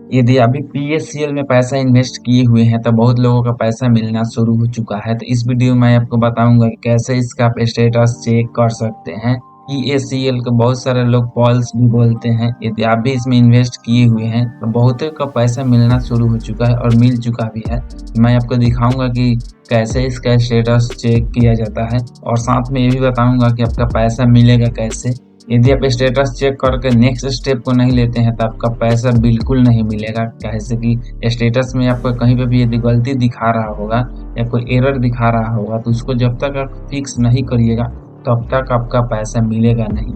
यदि अभी पीएससीएल में पैसा इन्वेस्ट किए हुए हैं तो बहुत लोगों का पैसा मिलना शुरू हो चुका है। तो इस वीडियो में आपको बताऊंगा कि कैसे इसका आप स्टेटस चेक कर सकते हैं। पीएससीएल को बहुत सारे लोग पॉल्स भी बोलते हैं। यदि आप भी इसमें इन्वेस्ट किए हुए हैं तो बहुतों का पैसा मिलना शुरू हो चुका है और मिल चुका भी है। मैं आपको दिखाऊंगा कि कैसे इसका स्टेटस चेक किया जाता है और साथ में ये भी बताऊंगा कि आपका पैसा मिलेगा कैसे। यदि आप स्टेटस चेक करके नेक्स्ट स्टेप को नहीं लेते हैं तो आपका पैसा बिल्कुल नहीं मिलेगा। कैसे कि स्टेटस में आपको कहीं पे भी यदि गलती दिखा रहा होगा या कोई एरर दिखा रहा होगा तो उसको जब तक आप फिक्स नहीं करिएगा तब तक आपका पैसा मिलेगा नहीं।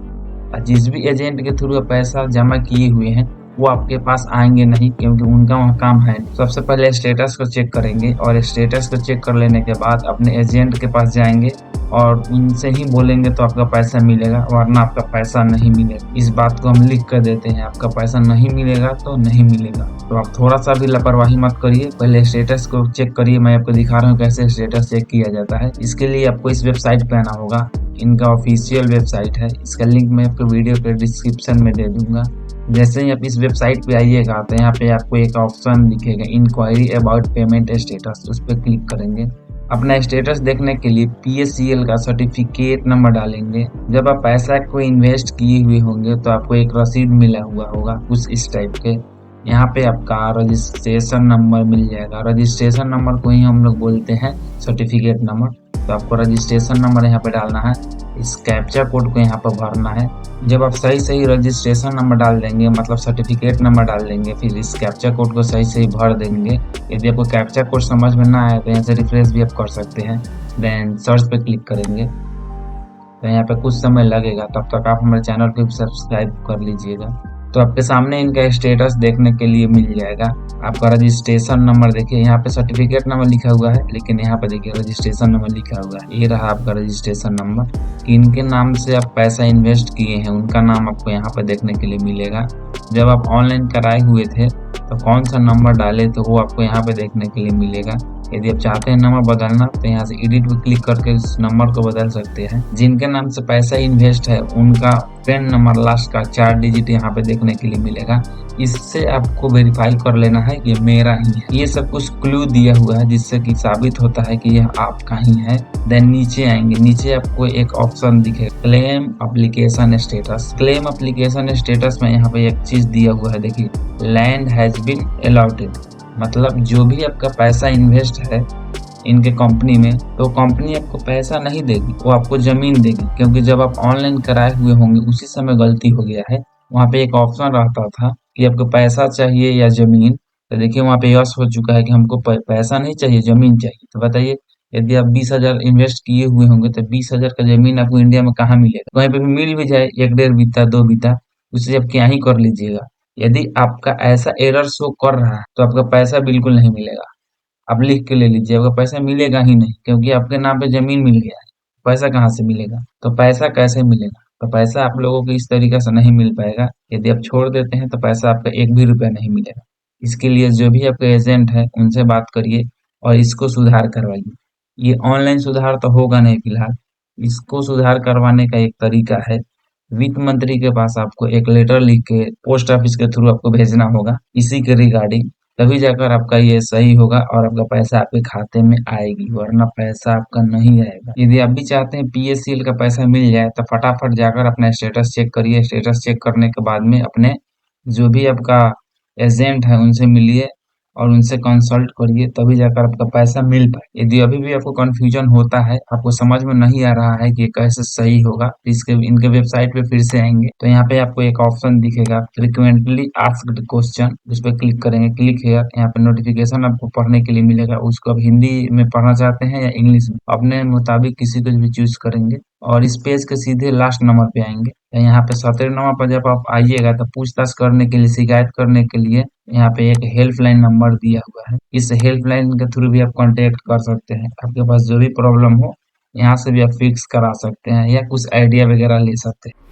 और जिस भी एजेंट के थ्रू आप पैसा जमा किए हुए हैं वो आपके पास आएंगे नहीं, क्योंकि उनका वहाँ काम है। सबसे पहले स्टेटस को चेक करेंगे और स्टेटस को चेक कर लेने के बाद अपने एजेंट के पास जाएंगे और उनसे ही बोलेंगे तो आपका पैसा मिलेगा, वरना आपका पैसा नहीं मिलेगा। इस बात को हम लिख कर देते हैं, आपका पैसा नहीं मिलेगा तो नहीं मिलेगा। तो आप थोड़ा सा भी लापरवाही मत करिए, पहले स्टेटस को चेक करिए। मैं आपको दिखा रहा हूँ कैसे स्टेटस चेक किया जाता है। इसके लिए आपको इस वेबसाइट पे आना होगा। इनका ऑफिशियल वेबसाइट है, इसका लिंक मैं आपको वीडियो के डिस्क्रिप्शन में दे दूंगा। जैसे ही आप इस वेबसाइट पे आइएगा तो यहाँ पे आपको एक ऑप्शन दिखेगा इंक्वायरी अबाउट पेमेंट स्टेटस, उस पर क्लिक करेंगे। अपना स्टेटस देखने के लिए पीएससीएल का सर्टिफिकेट नंबर डालेंगे। जब आप पैसा को इन्वेस्ट किए हुए होंगे तो आपको एक रसीद मिला हुआ होगा कुछ इस टाइप के। यहाँ पे आपका रजिस्ट्रेशन नंबर मिल जाएगा। रजिस्ट्रेशन नंबर को ही हम लोग बोलते हैं सर्टिफिकेट नंबर। तो आपको रजिस्ट्रेशन नंबर यहाँ पे डालना है, इस कैप्चा कोड को यहाँ पर भरना है। जब आप सही सही रजिस्ट्रेशन नंबर डाल देंगे, मतलब सर्टिफिकेट नंबर डाल देंगे, फिर इस कैप्चा कोड को सही सही भर देंगे। यदि आपको कैप्चा कोड समझ में ना आए तो यहाँ से रिफ्रेश भी आप कर सकते हैं। देन सर्च पे क्लिक करेंगे तो यहाँ पे कुछ समय लगेगा, तब तक आप हमारे चैनल को सब्सक्राइब कर लीजिएगा। तो आपके सामने इनका स्टेटस देखने के लिए मिल जाएगा। आपका रजिस्ट्रेशन नंबर देखिए, यहाँ पे सर्टिफिकेट नंबर लिखा हुआ है लेकिन यहाँ पे देखिए रजिस्ट्रेशन नंबर लिखा हुआ है। ये रहा आपका रजिस्ट्रेशन नंबर। इनके नाम से आप पैसा इन्वेस्ट किए हैं उनका नाम आपको यहाँ पे देखने के लिए मिलेगा। जब आप ऑनलाइन कराए हुए थे तो कौन सा नंबर डाले तो वो आपको यहाँ पे देखने के लिए मिलेगा। यदि आप चाहते हैं नंबर बदलना तो यहाँ से एडिट पे क्लिक करके इस नंबर को बदल सकते हैं। जिनके नाम से पैसा इन्वेस्ट है उनका पैन नंबर लास्ट का 4 डिजिट यहाँ पे देखने के लिए मिलेगा। इससे आपको वेरीफाई कर लेना है कि मेरा ही है। ये सब कुछ क्लू दिया हुआ है जिससे कि साबित होता है कि यह आपका ही है। देन नीचे आएंगे, नीचे आपको एक ऑप्शन दिखेगा claim application status. Claim application status में यहाँ पे एक चीज दिया हुआ है, देखिए लैंड हैज बीन अलॉटेड। मतलब जो भी आपका पैसा इन्वेस्ट है इनके कंपनी में तो कंपनी आपको पैसा नहीं देगी, वो आपको जमीन देगी। क्योंकि जब आप ऑनलाइन कराए हुए होंगे उसी समय गलती हो गया है। वहाँ पे एक ऑप्शन रहता था कि आपको पैसा चाहिए या जमीन, तो देखिए वहाँ पे यस हो चुका है कि हमको पैसा नहीं चाहिए, जमीन चाहिए। तो बताइए यदि आप 20,000 इन्वेस्ट किए हुए होंगे तो 20,000 का जमीन आपको इंडिया में कहाँ मिलेगा? कहीं पे भी मिल भी जाए 1 1.5 बीता 2 बीता, उससे आप क्या ही कर लीजिएगा। यदि आपका ऐसा एरर शो कर रहा है तो आपका पैसा बिल्कुल नहीं मिलेगा। आप लिख के ले लीजिए, आपका पैसा मिलेगा ही नहीं, क्योंकि आपके नाम पे जमीन मिल गया है। पैसा कहाँ से मिलेगा? तो पैसा कैसे मिलेगा? तो पैसा आप लोगों को इस तरीके से नहीं मिल पाएगा। यदि आप छोड़ देते हैं तो पैसा आपका 1 भी रुपया नहीं मिलेगा। इसके लिए जो भी आपके एजेंट है उनसे बात करिए और इसको सुधार करवाइए। ये ऑनलाइन सुधार तो होगा नहीं फिलहाल। इसको सुधार करवाने का एक तरीका है, वित्त मंत्री के पास आपको एक लेटर लिख के पोस्ट ऑफिस के थ्रू आपको भेजना होगा इसी के रिगार्डिंग। तभी जाकर आपका ये सही होगा और आपका पैसा आपके खाते में आएगी, वरना पैसा आपका नहीं आएगा। यदि आप भी चाहते हैं पीएससीएल का पैसा मिल जाए तो फटाफट जाकर अपना स्टेटस चेक करिए। स्टेटस चेक करने के बाद में अपने जो भी आपका एजेंट है उनसे मिलिए और उनसे कंसल्ट करिए, तभी जाकर आपका पैसा मिल पाए। यदि अभी भी आपको कंफ्यूजन होता है, आपको समझ में नहीं आ रहा है कि ये कैसे सही होगा, तो इसके इनके वेबसाइट पे फिर से आएंगे तो यहाँ पे आपको एक ऑप्शन दिखेगा फ्रिक्वेंटली आस्क्ड क्वेश्चन, उस पर क्लिक करेंगे। क्लिक हेयर, यहाँ पे नोटिफिकेशन आपको पढ़ने के लिए मिलेगा। उसको आप हिंदी में पढ़ना चाहते हैं या इंग्लिश में, अपने मुताबिक किसी को भी चूज करेंगे और इस पेज के सीधे लास्ट नंबर पे आएंगे। यहाँ पे 17 नंबर पर जब आप आइएगा तो पूछताछ करने के लिए, शिकायत करने के लिए यहाँ पे एक हेल्पलाइन नंबर दिया हुआ है। इस हेल्पलाइन के थ्रू भी आप कांटेक्ट कर सकते हैं। आपके पास जो भी प्रॉब्लम हो यहाँ से भी आप फिक्स करा सकते हैं या कुछ आइडिया वगैरह ले सकते हैं।